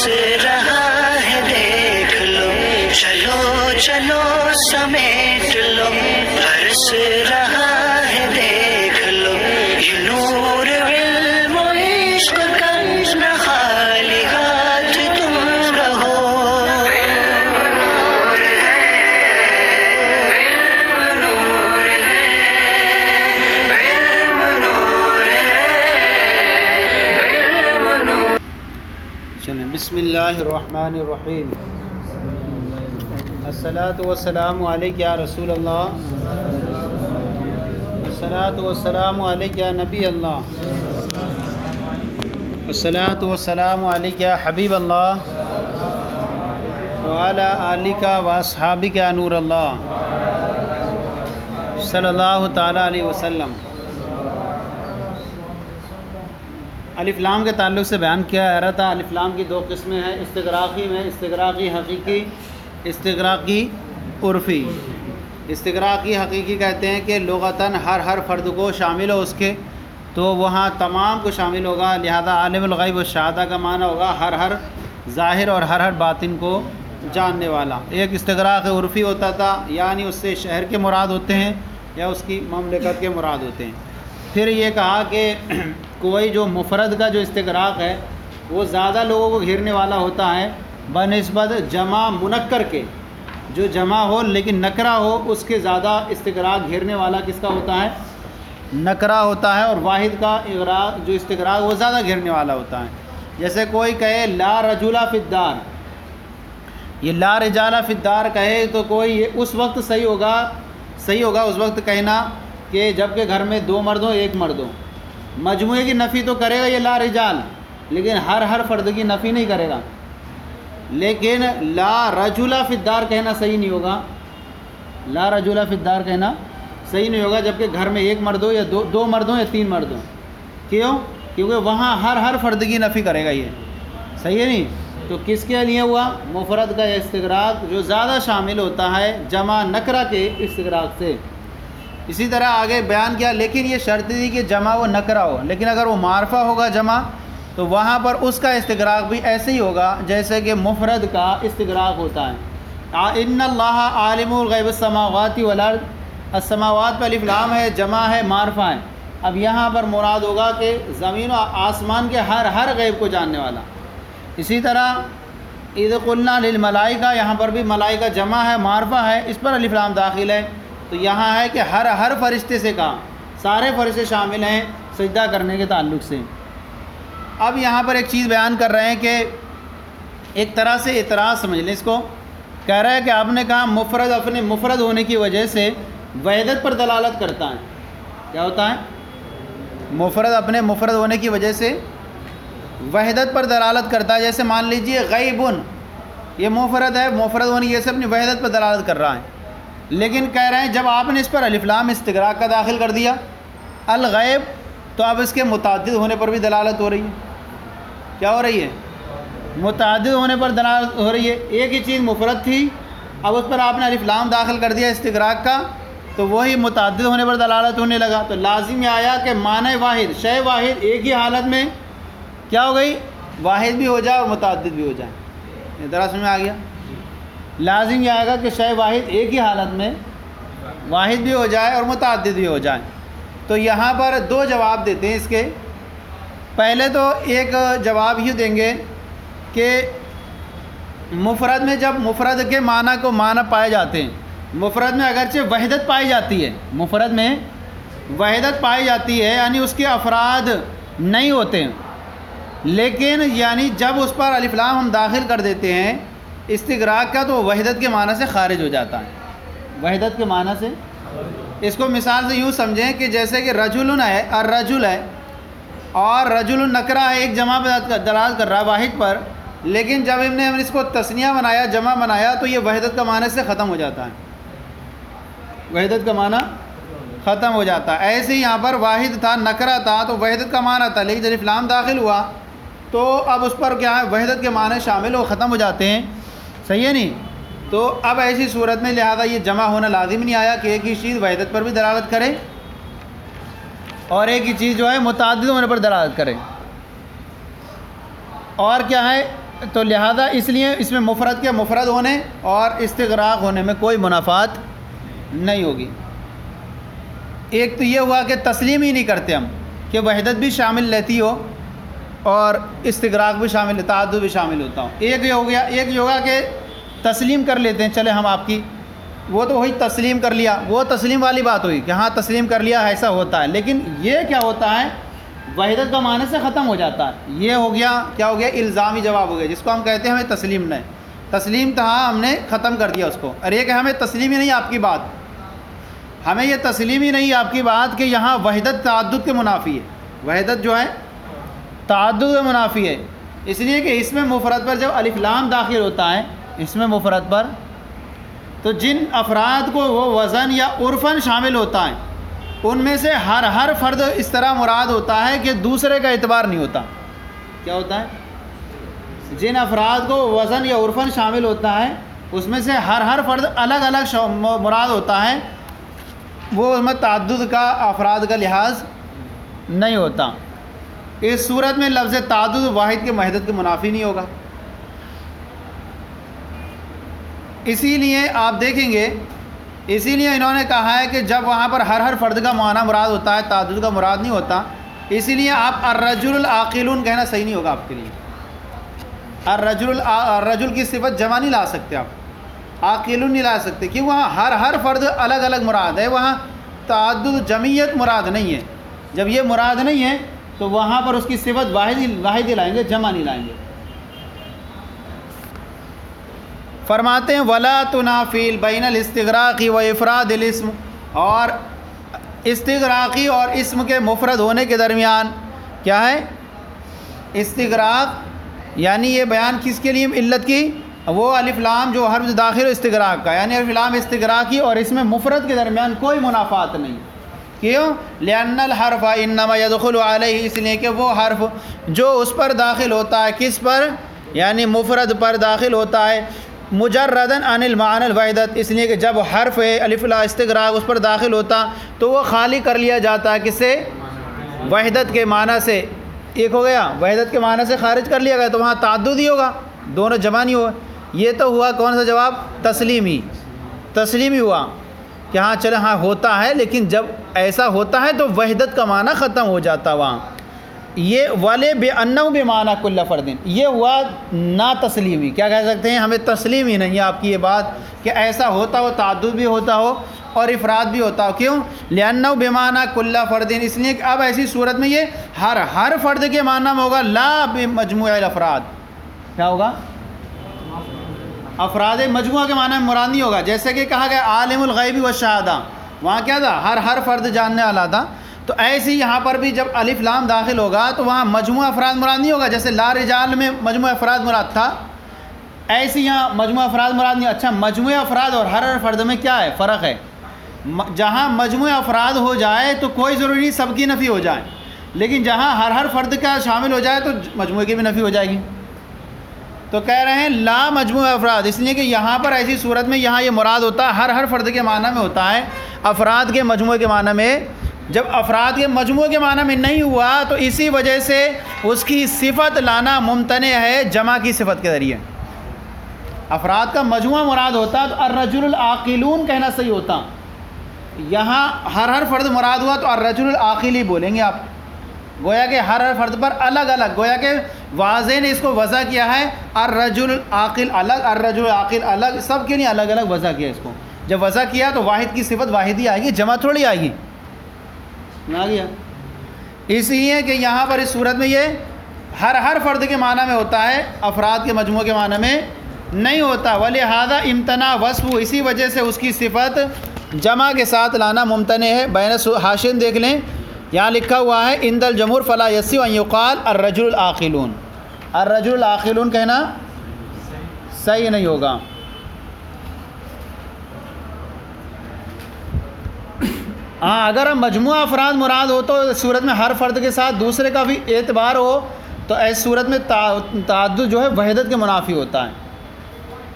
رہا ہے دیکھ لو، چلو چلو سمیٹ لو، برس رہا ہے دیکھ لو، یہ نور علم و عشق کا نہ خالی ہاتھ تم رہو۔ چلیں، بسم اللہ الرحمن الرحیم۔ الصلاۃ والسلام علیک یا رسول اللہ، الصلاۃ والسلام علیک یا نبی اللہ، الصلاۃ والسلام علیک یا حبیب اللہ، وعلی آلک و اصحابک یا نور اللہ، صلی اللہ تعالیٰ علیہ وسلم۔ الف لام کے تعلق سے بیان کیا جا رہا تھا۔ الف لام کی دو قسمیں ہیں، استغراقی میں استغراقی حقیقی، استغراقی عرفی۔ استغراقی حقیقی کہتے ہیں کہ لغتاً ہر فرد کو شامل ہو اس کے، تو وہاں تمام کو شامل ہوگا، لہذا عالم الغیب والشہادہ کا معنی ہوگا ہر ظاہر اور ہر باطن کو جاننے والا۔ ایک استغراق عرفی ہوتا تھا، یعنی اس سے شہر کے مراد ہوتے ہیں یا اس کی مملکت کے مراد ہوتے ہیں۔ پھر یہ کہا کہ کوئی جو مفرد کا جو استغراق ہے وہ زیادہ لوگوں کو گھیرنے والا ہوتا ہے بنسبت جمع منکر کے، جو جمع ہو لیکن نکرہ ہو اس کے زیادہ استغراق گھیرنے والا کس کا ہوتا ہے؟ نکرہ ہوتا ہے، اور واحد کا جو استغراق وہ زیادہ گھیرنے والا ہوتا ہے۔ جیسے کوئی کہے لا رجل فی الدار، یہ لا رجال فی الدار کہے تو کوئی یہ اس وقت صحیح ہوگا اس وقت کہنا کہ جب کہ گھر میں دو مرد ہوں ایک مرد ہو۔ مجموعے کی نفی تو کرے گا یہ لا رجال، لیکن ہر فرد کی نفی نہیں کرے گا۔ لیکن لا رجل فی الدار کہنا صحیح نہیں ہوگا، لا رجل فی الدار کہنا صحیح نہیں ہوگا جب کہ گھر میں ایک مرد ہو یا دو مرد ہوں یا تین مرد ہوں۔ کیوں؟ کیونکہ وہاں ہر فرد کی نفی کرے گا، یہ صحیح ہے نہیں؟ تو کس کے لیے ہوا؟ مفرد کا استغراق جو زیادہ شامل ہوتا ہے جمع نکرہ کے استغراق سے۔ اسی طرح آگے بیان کیا، لیکن یہ شرط تھی کہ جمع وہ نکرہ ہو، لیکن اگر وہ معرفہ ہوگا جمع تو وہاں پر اس کا استغراق بھی ایسے ہی ہوگا جیسے کہ مفرد کا استغراق ہوتا ہے۔ ان اللہ عالم الغیب السماوات والارض، السماوات پہ الف لام ہے، جمع ہے، معرفہ ہے۔ اب یہاں پر مراد ہوگا کہ زمین و آسمان کے ہر غیب کو جاننے والا۔ اسی طرح اذ قلنا للملائکہ، یہاں پر بھی ملائکہ جمع ہے، معرفہ ہے، اس پر الف لام داخل ہے۔ تو یہاں ہے کہ ہر فرشتے سے کہا، سارے فرشتے شامل ہیں سجدہ کرنے کے تعلق سے۔ اب یہاں پر ایک چیز بیان کر رہے ہیں کہ ایک طرح سے اعتراض سمجھ لیں اس کو، کہہ رہا ہے کہ آپ نے کہا مفرد اپنے مفرد ہونے کی وجہ سے وحدت پر دلالت کرتا ہے۔ کیا ہوتا ہے؟ مفرد اپنے مفرد ہونے کی وجہ سے وحدت پر دلالت کرتا ہے۔ جیسے مان لیجئے غیبن، یہ مفرد ہے، مفرد ہونے کی وجہ سے اپنی وحدت پر دلالت کر رہا ہے، لیکن کہہ رہے ہیں جب آپ نے اس پر الف لام استغراق کا داخل کر دیا الغیب، تو اب اس کے متعدد ہونے پر بھی دلالت ہو رہی ہے۔ کیا ہو رہی ہے؟ متعدد ہونے پر دلالت ہو رہی ہے۔ ایک ہی چیز مفرد تھی، اب اس پر آپ نے الف لام داخل کر دیا استغراق کا، تو وہی متعدد ہونے پر دلالت ہونے لگا۔ تو لازم یہ آیا کہ معنی واحد، شے واحد ایک ہی حالت میں کیا ہو گئی؟ واحد بھی ہو جائے اور متعدد بھی ہو جائے۔ ذرا سمجھ میں آ گیا؟ لازم یہ آئے گا کہ شے واحد ایک ہی حالت میں واحد بھی ہو جائے اور متعدد بھی ہو جائے۔ تو یہاں پر دو جواب دیتے ہیں اس کے۔ پہلے تو ایک جواب یہ دیں گے کہ مفرد میں جب مفرد کے معنی کو معنی پائے جاتے ہیں، مفرد میں اگرچہ وحدت پائی جاتی ہے، مفرد میں وحدت پائی جاتی ہے یعنی اس کے افراد نہیں ہوتے ہیں، لیکن یعنی جب اس پر الف لام ہم داخل کر دیتے ہیں استغراق کا تو وحدت کے معنی سے خارج ہو جاتا ہے۔ وحدت کے معنی سے، اس کو مثال سے یوں سمجھیں کہ جیسے کہ رجل ہے، الرجل ہے، اور رجل نکرہ ہے، ایک جمع پہ دلالت کر رہا ہے واحد پر، لیکن جب ہم نے اس کو تثنیہ بنایا، جمع بنایا، تو یہ وحدت کا معنی سے ختم ہو جاتا ہے، وحدت کا معنی ختم ہو جاتا ہے۔ ایسے ہی یہاں پر واحد تھا، نکرہ تھا، تو وحدت کا معنی تھا، لیکن جب الف لام داخل ہوا تو اب اس پر کیا ہے؟ وحدت کے معنی شامل ہو ختم ہو جاتے ہیں۔ صحیح ہے نہیں؟ تو اب ایسی صورت میں لہذا یہ جمع ہونا لازم نہیں آیا کہ ایک ہی چیز وحدت پر بھی دلالت کرے اور ایک ہی چیز جو ہے متعدد ہونے پر دلالت کرے۔ اور کیا ہے؟ تو لہذا اس لیے اس میں مفرد کے مفرد ہونے اور استغراق ہونے میں کوئی منافات نہیں ہوگی۔ ایک تو یہ ہوا کہ تسلیم ہی نہیں کرتے ہم کہ وحدت بھی شامل رہتی ہو اور استغراق بھی شامل، تعدد بھی شامل ہوتا ہو۔ ایک یہ ہو گیا، ایک یہ ہوگا کہ تسلیم کر لیتے ہیں، چلے ہم آپ کی، وہ تو وہی تسلیم کر لیا، وہ تسلیم والی بات ہوئی کہ ہاں تسلیم کر لیا ایسا ہوتا ہے، لیکن یہ کیا ہوتا ہے وحدت کا معنی سے ختم ہو جاتا ہے۔ یہ ہو گیا، کیا ہو گیا، الزامی جواب ہو گیا، جس کو ہم کہتے ہیں ہمیں تسلیم نہیں، تسلیم تھا ہم نے ختم کر دیا اس کو۔ اور یہ کہ ہمیں تسلیم ہی نہیں آپ کی بات، ہمیں یہ تسلیم ہی نہیں آپ کی بات کہ یہاں وحدت تعدد کے منافی ہے، وحدت جو ہے تعدد کے منافی ہے، اس لیے کہ اس میں مفرد پر جب الف لام داخل ہوتا ہے اس میں مفرد پر، تو جن افراد کو وہ وزن یا عرفاً شامل ہوتا ہے ان میں سے ہر فرد اس طرح مراد ہوتا ہے کہ دوسرے کا اعتبار نہیں ہوتا۔ کیا ہوتا ہے؟ جن افراد کو وزن یا عرفاً شامل ہوتا ہے اس میں سے ہر فرد الگ الگ مراد ہوتا ہے، وہ اس میں تعدد کا افراد کا لحاظ نہیں ہوتا۔ اس صورت میں لفظ تعدد واحد کے وحدت کے منافی نہیں ہوگا۔ اسی لیے آپ دیکھیں گے، اسی لیے انہوں نے کہا ہے کہ جب وہاں پر ہر فرد کا معنی مراد ہوتا ہے، تعدد کا مراد نہیں ہوتا، اسی لیے آپ الرجل العاقلون کہنا صحیح نہیں ہوگا آپ کے لیے۔ الرجل کی صفت جمع نہیں لا سکتے آپ، عاقلون نہیں لا سکتے، کیوں؟ وہاں ہر فرد الگ الگ مراد ہے، وہاں تعدد جمعیت مراد نہیں ہے۔ جب یہ مراد نہیں ہے تو وہاں پر اس کی صفت واحد ہی لائیں گے، جمع نہیں لائیں گے۔ فرماتے ہیں ولا تنافی بین الاستغراقی و افراد الاسم، اور استغراقی اور اسم کے مفرد ہونے کے درمیان کیا ہے؟ استغراق یعنی یہ بیان کس کے لیے علت کی؟ وہ الف لام جو حرف داخل استغراق کا، یعنی الف لام استغراقی اور اس میں مفرد کے درمیان کوئی منافات نہیں۔ کیوں؟ لأن الحرف انما يدخل علیہ، اس لیے کہ وہ حرف جو اس پر داخل ہوتا ہے، کس پر؟ یعنی مفرد پر داخل ہوتا ہے، مجرداً عن المعنى الوحدت، اس لیے کہ جب حرف الف لا استغراق اس پر داخل ہوتا تو وہ خالی کر لیا جاتا ہے، کس سے؟ وحدت کے معنی سے۔ ایک ہو گیا وحدت کے معنی سے خارج کر لیا گیا تو وہاں تعدد ہی ہوگا، دونوں جمع نہیں ہوا۔ یہ تو ہوا کون سا جواب؟ تسلیمی ہوا کہ ہاں چلے ہاں ہوتا ہے، لیکن جب ایسا ہوتا ہے تو وحدت کا معنی ختم ہو جاتا وہاں۔ یہ والے بے انّو بے معنی کل فردن، یہ ہوا نا تسلیمی۔ کیا کہہ سکتے ہیں؟ ہمیں تسلیم ہی نہیں ہے آپ کی یہ بات کہ ایسا ہوتا ہو، تعدد بھی ہوتا ہو اور افراد بھی ہوتا ہو۔ کیوں؟ لأنہ بے معنی کل فردن، اس لیے کہ اب ایسی صورت میں یہ ہر فرد کے معنی میں ہوگا، لا بمجموع الافراد۔ کیا ہوگا؟ افراد مجموعہ کے معنی میں مراد نہیں ہوگا۔ جیسے کہ کہا گیا عالم الغیب والشہادہ، وہاں کیا تھا؟ ہر فرد جاننے والا تھا۔ تو ایسے یہاں پر بھی جب الف لام داخل ہوگا تو وہاں مجموعہ افراد مراد نہیں ہوگا، جیسے لا رجال میں مجموعہ افراد مراد تھا، ایسے یہاں مجموعہ افراد مراد نہیں۔ اچھا، مجموعہ افراد اور ہر فرد میں کیا ہے؟ فرق ہے۔ جہاں مجموعہ افراد ہو جائے تو کوئی ضروری نہیں سب کی نفی ہو جائے، لیکن جہاں ہر فرد کا شامل ہو جائے تو مجموعے کی بھی نفی ہو جائے گی۔ تو کہہ رہے ہیں لا مجموعہ افراد، اس لیے کہ یہاں پر ایسی صورت میں یہاں یہ مراد ہوتا ہے ہر فرد کے معنی میں ہوتا ہے، افراد کے مجموعے کے معنی میں۔ جب افراد کے مجموعے کے معنی میں نہیں ہوا تو اسی وجہ سے اس کی صفت لانا ممتنع ہے جمع کی صفت کے ذریعے۔ افراد کا مجموعہ مراد ہوتا تو الرجل العاقلون کہنا صحیح ہوتا، یہاں ہر فرد مراد ہوا تو الرجل العاقل ہی بولیں گے آپ، گویا کہ ہر فرد پر الگ الگ، گویا کہ واضح نے اس کو وضع کیا ہے، الرجل العاقل الگ، الرجل العاقل الگ، سب کے لیے الگ الگ وضع کیا اس کو۔ جب وضع کیا تو واحد کی صفت واحد ہی آئے گی، جمع تھوڑی آئے گی، آ گیا۔ اس لیے کہ یہاں پر اس صورت میں یہ ہر فرد کے معنی میں ہوتا ہے، افراد کے مجموعے کے معنی میں نہیں ہوتا۔ ولہذا امتناع وصف، اسی وجہ سے اس کی صفت جمع کے ساتھ لانا ممتنع ہے۔ بین حاشن دیکھ لیں، یہاں لکھا ہوا ہے عند الجمہور فلا یصح ان یقال الرجل العاقلون، الرجل العاقلون کہنا صحیح نہیں ہوگا۔ ہاں اگر ہم مجموعہ افراد مراد ہو تو صورت میں ہر فرد کے ساتھ دوسرے کا بھی اعتبار ہو تو ایسی صورت میں تعدد جو ہے وحدت کے منافی ہوتا ہے۔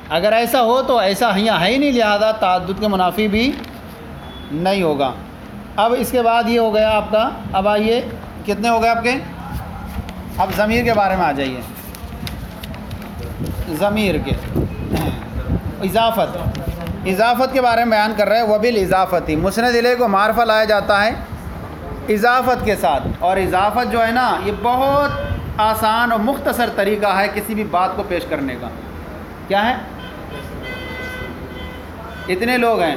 اگر ایسا ہو تو ایسا یہاں ہے ہی نہیں، لہذا تعدد کے منافی بھی نہیں ہوگا۔ اب اس کے بعد یہ ہو گیا آپ کا، اب آئیے کتنے ہو گئے آپ کے، اب ضمیر کے بارے میں آ جائیے۔ ضمیر کے اضافت کے بارے میں بیان کر رہے ہیں. وبالاضافتی مسند الیہ کو معرفہ لایا جاتا ہے اضافت کے ساتھ. اور اضافت جو ہے نا یہ بہت آسان اور مختصر طریقہ ہے کسی بھی بات کو پیش کرنے کا. کیا ہے؟ اتنے لوگ ہیں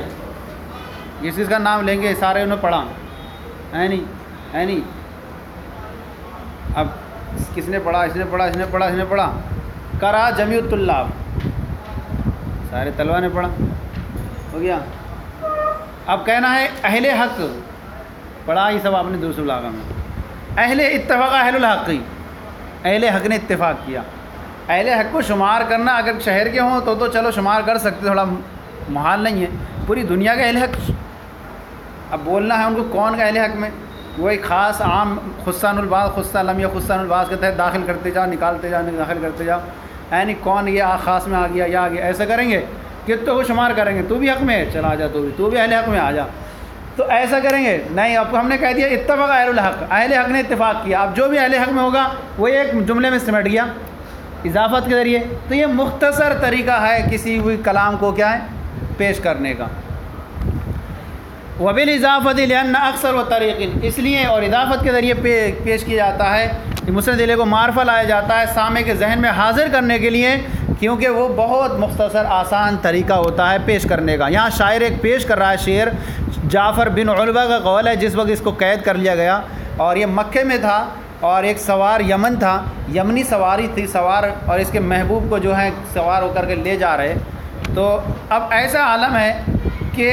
جس کا نام لیں گے سارے انہوں نے پڑھا ہے نہیں. اب کس نے پڑھا؟ اس نے پڑھا. کرا جمیع الطلاب، سارے طلبہ نے پڑھا، ہو گیا. اب کہنا ہے اہل حق، پڑھا یہ سب آپ نے دوسرے علاقہ میں. اہل اتفاق اہل الحق، اہل حق نے اتفاق کیا. اہل حق کو شمار کرنا اگر شہر کے ہوں تو چلو شمار کر سکتے، تھوڑا محال نہیں ہے. پوری دنیا کا اہل حق اب بولنا ہے ان کو کون کا اہل حق میں، وہ ایک خاص عام خصان الباز خصہ لمیہ خصان الباز کے تحت داخل کرتے جاؤ، نکالتے جاؤ، داخل کرتے جاؤ. یعنی کون یہ خاص میں آ گیا یا آ گیا، ایسا کریں گے کتوں کو شمار کریں گے. تو بھی حق میں ہے، چلا آ جا، تو بھی اہل حق میں آ جا. تو ایسا کریں گے نہیں. اب ہم نے کہہ دیا اتفق اہل الحق، اہل حق نے اتفاق کیا. اب جو بھی اہل حق میں ہوگا وہ ایک جملے میں سمٹ گیا اضافت کے ذریعے. تو یہ مختصر طریقہ ہے کسی بھی کلام کو کیا ہے پیش کرنے کا. وبالاضافۃ لأن اکثر و طریق، اس لیے اور اضافت کے ذریعے پیش کیا جاتا ہے مسند الیہ کو معرفہ لایا جاتا ہے سامع کے ذہن میں حاضر کرنے کے لیے، کیونکہ وہ بہت مختصر آسان طریقہ ہوتا ہے پیش کرنے کا. یہاں شاعر ایک پیش کر رہا ہے شعر، جعفر بن علبہ کا قول ہے. جس وقت اس کو قید کر لیا گیا اور یہ مکے میں تھا اور ایک سوار یمن تھا، یمنی سواری تھی سوار، اور اس کے محبوب کو جو ہے سوار ہو کر کے لے جا رہے. تو اب ایسا عالم ہے کہ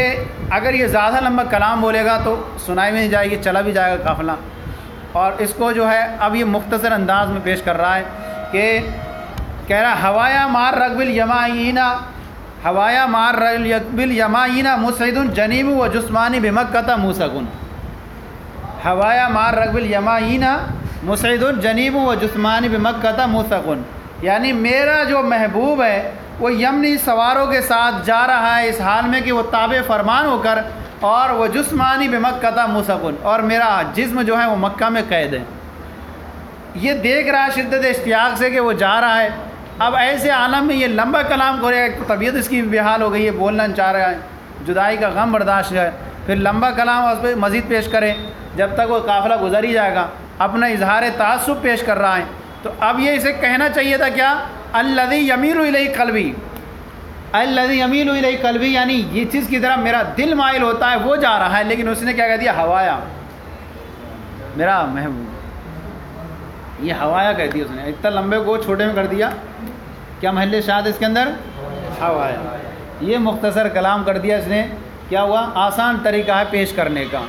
اگر یہ زیادہ لمبا کلام بولے گا تو سنائی میں نہیں جائے گی، چلا بھی جائے گا قافلہ. اور اس کو جو ہے اب یہ مختصر انداز میں پیش کر رہا ہے کہ کہہ رہا ہوایا مار رغب الیمائینا، ہوایا مار رغب الیمائینا مسعد جنیب و جسمانی بمکہ موسکن. ہوایا مار رغب الیمائینا مسعد جنیب و جسمانی بمکہ موسکن، یعنی میرا جو محبوب ہے وہ یمنی سواروں کے ساتھ جا رہا ہے اس حال میں کہ وہ تابع فرمان ہو کر، اور وہ جسمانی بمکہ موسکن، اور میرا جسم جو ہے وہ مکہ میں قید ہے. یہ دیکھ رہا ہے شدت اشتیاق سے کہ وہ جا رہا ہے. اب ایسے عالم میں یہ لمبا کلام کرے گا، طبیعت اس کی بحال ہو گئی ہے، بولنا چاہ رہا ہے، جدائی کا غم برداشت ہے، پھر لمبا کلام اس پہ مزید پیش کرے جب تک وہ قافلہ گزر ہی جائے گا. اپنا اظہار تعصب پیش کر رہا ہے. تو اب یہ اسے کہنا چاہیے تھا کیا، الذی یمیل الیہ قلبی، الذی یمیل الیہ قلبی، یعنی یہ چیز کی طرف میرا دل مائل ہوتا ہے وہ جا رہا ہے. لیکن اس نے کیا کہہ دیا، ہوایا، میرا محبوب. یہ ہوایا کہہ دیا اس نے، اتنا لمبے کو چھوٹے میں کر دیا. کیا محل شاہد اس کے اندر، ہوایا. یہ مختصر کلام کر دیا اس نے. کیا ہوا، آسان طریقہ ہے پیش کرنے کا،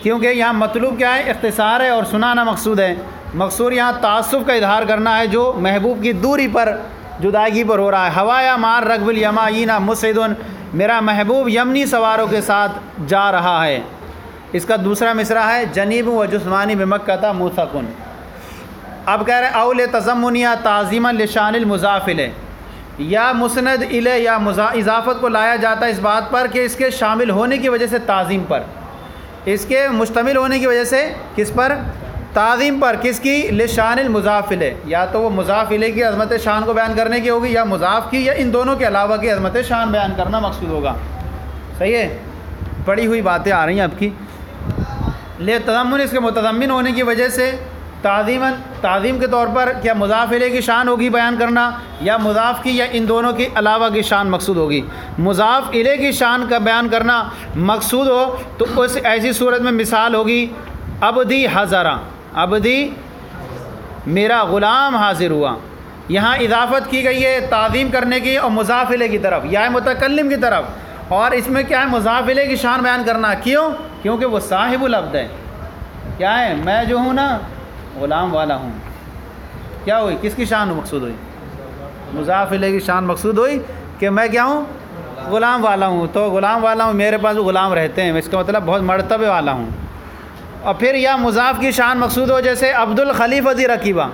کیونکہ یہاں مطلوب کیا ہے، اختصار ہے اور سنانا مقصود ہے. مقصود یہاں تعصب کا اظہار کرنا ہے جو محبوب کی دوری پر، جدائیگی پر ہو رہا ہے. ہوایا مار رغب الیمائینا مسعد، میرا محبوب یمنی سواروں کے ساتھ جا رہا ہے. اس کا دوسرا مصرع ہے جنیب و جسمانی بمکہ موسکن. اب کہہ رہے اول تضمنیہ تعظیما لشان المضاف الیہ، یا مسند الیہ یا اضافت کو لایا جاتا ہے اس بات پر کہ اس کے شامل ہونے کی وجہ سے تعظیم پر، اس کے مشتمل ہونے کی وجہ سے کس پر، تعظیم پر. کس کی، لشان المضاف الیہ، یا تو وہ مضاف الیہ کی عظمت شان کو بیان کرنے کی ہوگی، یا مضاف کی، یا ان دونوں کے علاوہ کی عظمت شان بیان کرنا مقصود ہوگا. صحیح ہے، پڑھی ہوئی باتیں آ رہی ہیں آپ کی. لے تضمن، اس کے متضمن ہونے کی وجہ سے تعظیم کے طور پر کیا مضاف الیہ کی شان ہوگی بیان کرنا، یا مضاف کی، یا ان دونوں کے علاوہ کی شان مقصود ہوگی. مضاف الیہ کی شان کا بیان کرنا مقصود ہو تو اس ایسی صورت میں مثال ہوگی عبدی حضرہ، عبدی میرا غلام حاضر ہوا. یہاں اضافت کی گئی ہے تعظیم کرنے کی اور مضاف الیہ کی طرف، یا متکلم کی طرف. اور اس میں کیا ہے، مضاف الیہ کی شان بیان کرنا. کیوں؟ کیونکہ وہ صاحب العبد ہے. کیا ہے، میں جو ہوں نا غلام والا ہوں. کیا ہوئی، کس کی شان مقصود ہوئی، مضاف الیہ کی شان مقصود ہوئی کہ میں کیا ہوں، غلام والا ہوں. تو غلام والا ہوں، میرے پاس غلام رہتے ہیں، اس کا مطلب بہت مرتبے والا ہوں. اور پھر یا مضاف کی شان مقصود ہو، جیسے عبد الخلیفہ دی رکیبہ،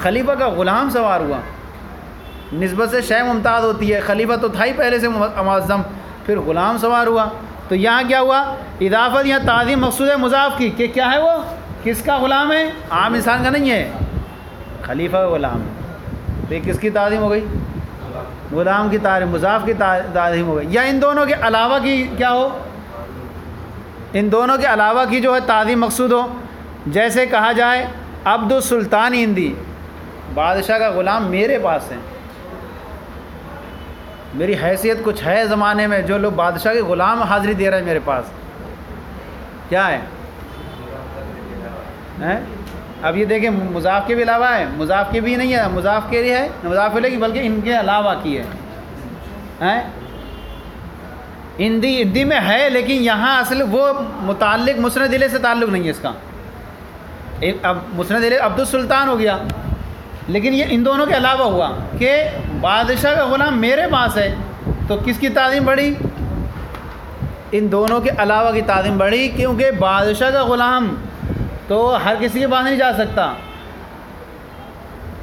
خلیفہ کا غلام سوار ہوا. نسبت سے شے ممتاز ہوتی ہے، خلیفہ تو تھا ہی پہلے سے معظم، پھر غلام سوار ہوا. تو یہاں کیا ہوا، اضافت یا تعظیم مقصود ہے مضاف کی کہ کیا ہے، وہ کس کا غلام ہے، عام انسان کا نہیں ہے، خلیفہ کا غلام ہے. تو یہ کس کی تعظیم ہو گئی، غلام کی تعریف، مضاف کی تعظیم ہو گئی، یا ان دونوں کے علاوہ کی کیا ہو، ان دونوں کے علاوہ کی جو ہے تعظیم مقصود ہو. جیسے کہا جائے عبد السلطان ہندی، بادشاہ کا غلام میرے پاس ہے، میری حیثیت کچھ ہے زمانے میں، جو لوگ بادشاہ کے غلام حاضری دے رہے ہیں میرے پاس، کیا ہے؟ اب یہ دیکھیں مضاف کے بھی علاوہ ہے، مضاف کے بھی نہیں ہے، مضاف کے لیے ہے، مضاف علیہ کی بلکہ ان کے علاوہ کی ہے. ہندی میں ہے، لیکن یہاں اصل وہ متعلق مسند الیہ سے تعلق نہیں ہے اس کا. اب مسند الیہ عبد السلطان ہو گیا، لیکن یہ ان دونوں کے علاوہ ہوا کہ بادشاہ کا غلام میرے پاس ہے، تو کس کی تعظیم بڑھی؟ ان دونوں کے علاوہ کی تعظیم بڑھی، کیونکہ بادشاہ کا غلام تو ہر کسی کے پاس نہیں جا سکتا.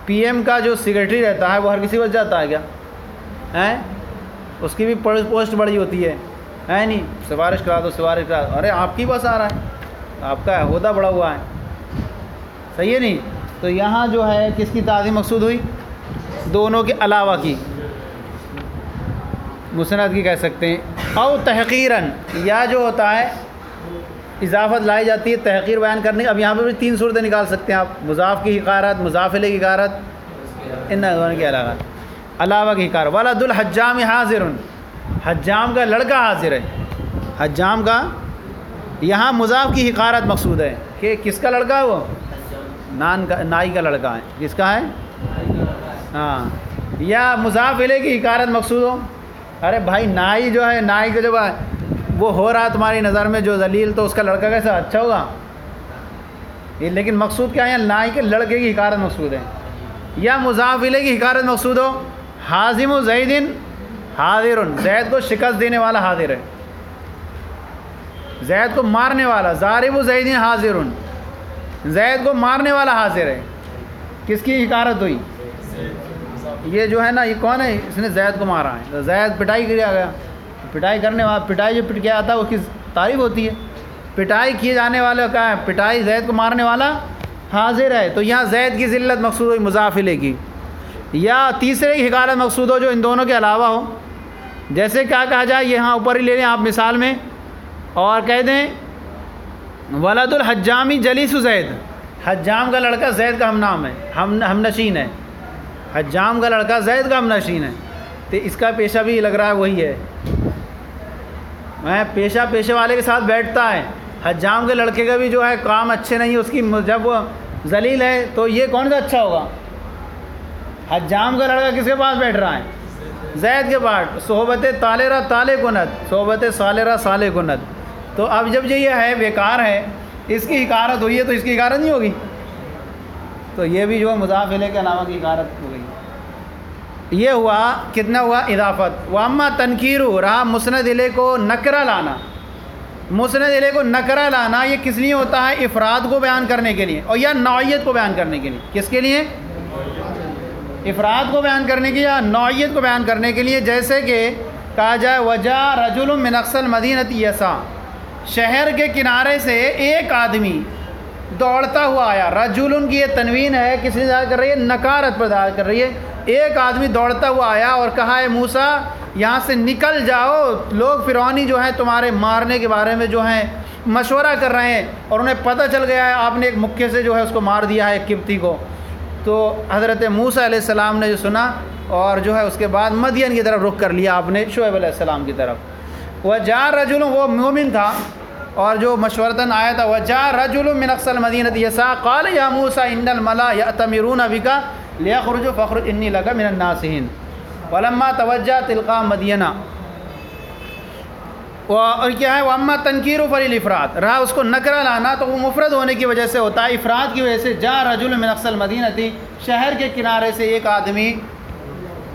پی ایم کا جو سیکرٹری رہتا ہے وہ ہر کسی کے پاس جاتا ہے کیا؟ اس کی بھی پوسٹ بڑی ہوتی ہے نہیں، سفارش کرا دو، سفارش کرا دو، ارے آپ کی بس آ رہا ہے، آپ کا عہدہ بڑا ہوا ہے، صحیح ہے نہیں؟ تو یہاں جو ہے کس کی تعظیم مقصود ہوئی؟ دونوں کے علاوہ کی، مسند کی کہہ سکتے ہیں. او تحقیراً، یا جو ہوتا ہے اضافت لائی جاتی ہے تحقیر بیان کرنے. اب یہاں پہ بھی 3 صورتیں نکال سکتے ہیں آپ، مضاف کی حقارت، مضاف الیہ کی حقارت، ان دونوں کے علاوہ کی حقارت. ولد الحجام حاضر، حجام کا لڑکا حاضر ہے. حجام کا یہاں مضاف کی حقارت مقصود ہے کہ کس کا لڑکا ہے؟ وہ نائی کا لڑکا ہے. کس کا ہے؟ ہاں. یا مضاف الیہ کی حقارت مقصود ہو، ارے بھائی نائی جو ہے، نائی کا جو وہ ہو رہا تمہاری نظر میں جو ذلیل، تو اس کا لڑکا کیسا اچھا ہوگا؟ لیکن مقصود کیا ہے؟ نائی کے لڑکے کی حقارت مقصود ہے. یا مضاف الیہ کی حقارت مقصود ہو، حازم زید حاضر، زید کو شکست دینے والا حاضر ہے، زید کو مارنے والا. ضارب زید حاضر، زید کو مارنے والا حاضر ہے. کس کی حقارت ہوئی؟ یہ جو ہے نا، یہ کون ہے؟ اس نے زید کو مارا ہے، زید پٹائی کیا گیا، پٹائی کرنے والا، پٹائی جو پٹ کے آتا ہے اس کی تعریف ہوتی ہے. پٹائی کیے جانے والے کا ہے، پٹائی زید کو مارنے والا حاضر ہے. تو یہاں زید کی ذلت مقصود ہوئی مضاف الیہ کی. یا تیسرے کی حقارت مقصود ہو جو ان دونوں کے علاوہ ہو. جیسے کیا کہا جائے، یہاں اوپر ہی لے لیں آپ مثال میں، اور کہہ دیں ولد الحجامی جلیس زید، حجام کا لڑکا زید کا ہم نام ہے، ہم نشین ہے. حجام کا لڑکا زید کا ہم نشین ہے، تو اس کا پیشہ بھی لگ رہا ہے وہی ہے، پیشہ والے کے ساتھ بیٹھتا ہے. حجام کے لڑکے کا بھی جو ہے کام اچھے نہیں، اس کی جب وہ ذلیل ہے تو یہ کون سا اچھا ہوگا؟ حجام کا لڑکا کس کے پاس بیٹھ رہا ہے؟ زید کے پاس. صحبت طالرہ طالع کند، صحبت صالرہ صالح کند. تو اب جب یہ ہے بیکار ہے، اس کی حقارت ہوئی ہے، تو اس کی حقارت نہیں ہوگی. تو یہ بھی جو ہے مضاف الیہ کے علاوہ کی حقارت ہو گئی. یہ ہوا کتنا ہوا؟ اضافت. واما تنکیر رہا مسند الیہ کو نکرہ لانا. مسند الیہ کو نکرہ لانا یہ کس لیے ہوتا ہے؟ افراد کو بیان کرنے کے لیے، اور یا نوعیت کو بیان کرنے کے لیے. کس کے لیے؟ افراد کو بیان کرنے کے یا نوعیت کو بیان کرنے کے لیے. جیسے کہ کہا جائے وجاء رجل من اقصى المدینۃ یسعی، شہر کے کنارے سے ایک آدمی دوڑتا ہوا آیا. رجل کی یہ تنوین ہے، کس لیے ظاہر کر رہی ہے؟ نکارت پر ظاہر کر رہی ہے. ایک آدمی دوڑتا ہوا آیا اور کہا اے موسیٰ یہاں سے نکل جاؤ، لوگ فرعونی جو ہیں تمہارے مارنے کے بارے میں جو ہیں مشورہ کر رہے ہیں، اور انہیں پتہ چل گیا ہے آپ نے ایک مکے سے جو ہے اس کو مار دیا ہے، ایک قبطی کو. تو حضرت موسیٰ علیہ السلام نے جو سنا، اور جو ہے اس کے بعد مدین کی طرف رخ کر لیا آپ نے، شعیب علیہ السلام کی طرف. وجاء رجل، وہ مومن تھا اور جو مشورتاً آیا تھا. وجاء رجل من اقصى المدینۃ یسعی قال یا موسیٰ ان الملأ یأتمرون بک لیخرجوا فاخرج انی لک من الناصحین ولما توجہ تلقاء مدینہ. اور کیا ہے؟ واما تنکیر فللافراد، رہا اس کو نکرہ لانا تو وہ مفرد ہونے کی وجہ سے ہوتا ہے، افراد کی وجہ سے. جاء رجل من اقصى المدینۃ، شہر کے کنارے سے ایک آدمی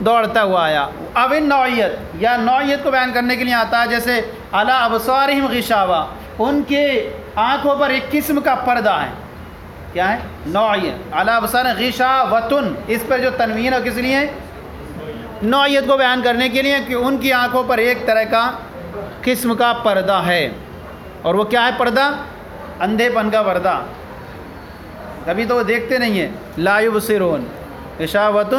دوڑتا ہوا آیا. اب ان نوعیت یا نوعیت کو بیان کرنے کے لیے آتا ہے. جیسے علی ابصارہم غشاوہ، ان کے آنکھوں پر ایک قسم کا پردہ ہے. کیا ہے؟ نوعیت. علی ابصارہم غشاوۃ، اس پر جو تنوین ہے کس لیے؟ نوعیت کو بیان کرنے کے لیے، کہ ان کی آنکھوں پر ایک طرح کا قسم کا پردہ ہے. اور وہ کیا ہے پردہ؟ اندھے پن کا پردہ. کبھی تو وہ دیکھتے نہیں ہیں. لا یبصرون غشاوۃ.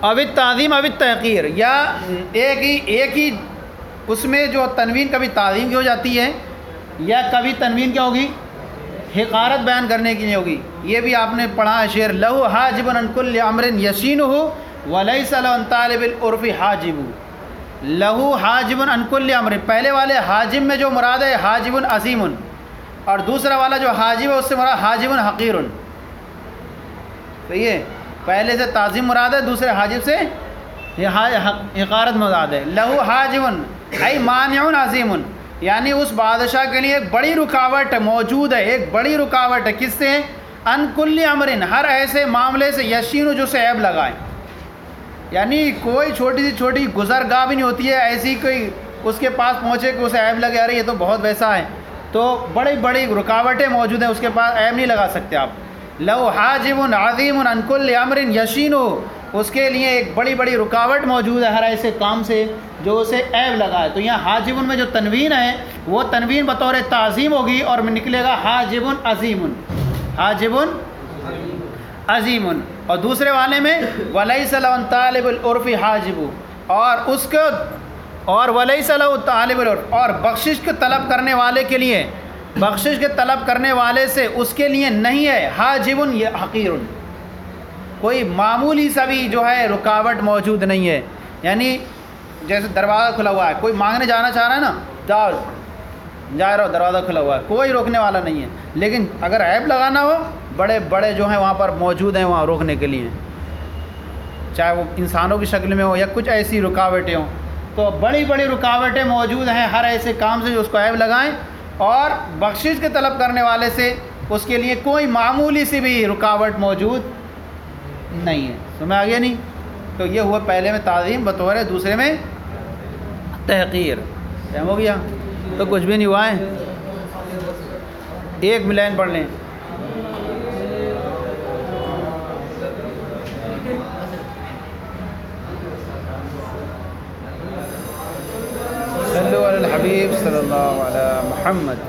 اب تعظیم اب تحقیر، یا ایک ہی اس میں جو تنوین کبھی تعظیم کی ہو جاتی ہے یا کبھی تنوین کیا ہوگی، حقارت بیان کرنے کی نہیں ہوگی۔ یہ بھی آپ نے پڑھا ہے شعر، لہو حاجب عن کل امر یسینہ ولیس له عن طالب العرف حاجب، لہو حاجب عن کل امر، پہلے والے حاجب میں جو مراد ہے حاجب عظیم، اور دوسرا والا جو حاجب ہے اس سے مراد حاجب حقیر۔ صحیح ہے، پہلے سے تعظیم مراد ہے، دوسرے حاجب سے حقارت مراد ہے۔ لہو حاجب ای مانع عظیم، یعنی اس بادشاہ کے لیے ایک بڑی رکاوٹ موجود ہے، ایک بڑی رکاوٹ ہے، کس سے؟ ان کل امر، ہر ایسے معاملے سے یشین جو سے عیب لگائے، یعنی کوئی چھوٹی سی چھوٹی گزرگاہ بھی نہیں ہوتی ہے ایسی کوئی اس کے پاس پہنچے کہ اسے عیب لگے، ارے یہ تو بہت ویسا ہے، تو بڑی بڑی رکاوٹیں موجود ہیں، اس کے پاس عیب نہیں لگا سکتے آپ۔ لو حاجب عظیم عن کل امر یشین، اس کے لیے ایک بڑی بڑی رکاوٹ موجود ہے ہر ایسے کام سے جو اسے عیب لگائے۔ تو یہاں حاجب میں جو تنوین ہے وہ تنوین بطور تعظیم ہوگی اور نکلے گا حاجب عظیم، حاجب عظیم۔ اور دوسرے والے میں ولیس له عن طالب العرف حاجب، اور اس کو اور ولیس له طالب العرف، اور بخشش کے طلب کرنے والے کے لیے، بخشش کے طلب کرنے والے سے اس کے لیے نہیں ہے حاجب حقیر، کوئی معمولی سا بھی جو ہے رکاوٹ موجود نہیں ہے۔ یعنی جیسے دروازہ کھلا ہوا ہے، کوئی مانگنے جانا چاہ رہا ہے نا، جاؤ جا رہا ہو، دروازہ کھلا ہوا ہے، کوئی روکنے والا نہیں ہے، لیکن اگر عیب لگانا ہو بڑے بڑے جو ہیں وہاں پر موجود ہیں وہاں روکنے کے لیے، چاہے وہ انسانوں کی شکل میں ہو یا کچھ ایسی رکاوٹیں ہوں، تو بڑی بڑی رکاوٹیں موجود ہیں ہر ایسے کام سے جو اس کو عیب لگائیں، اور بخشش کے طلب کرنے والے سے اس کے لیے کوئی معمولی سی بھی رکاوٹ موجود نہیں ہے۔ سمجھ آ گیا نہیں؟ تو یہ ہوا پہلے میں تعظیم بطور ہے، دوسرے میں تحقیر۔ ٹائم ہو گیا تو کچھ بھی نہیں ہوا ہے، ایک لائن پڑھ لیں۔ صلو علی الحبیب صلی اللہ علی محمد۔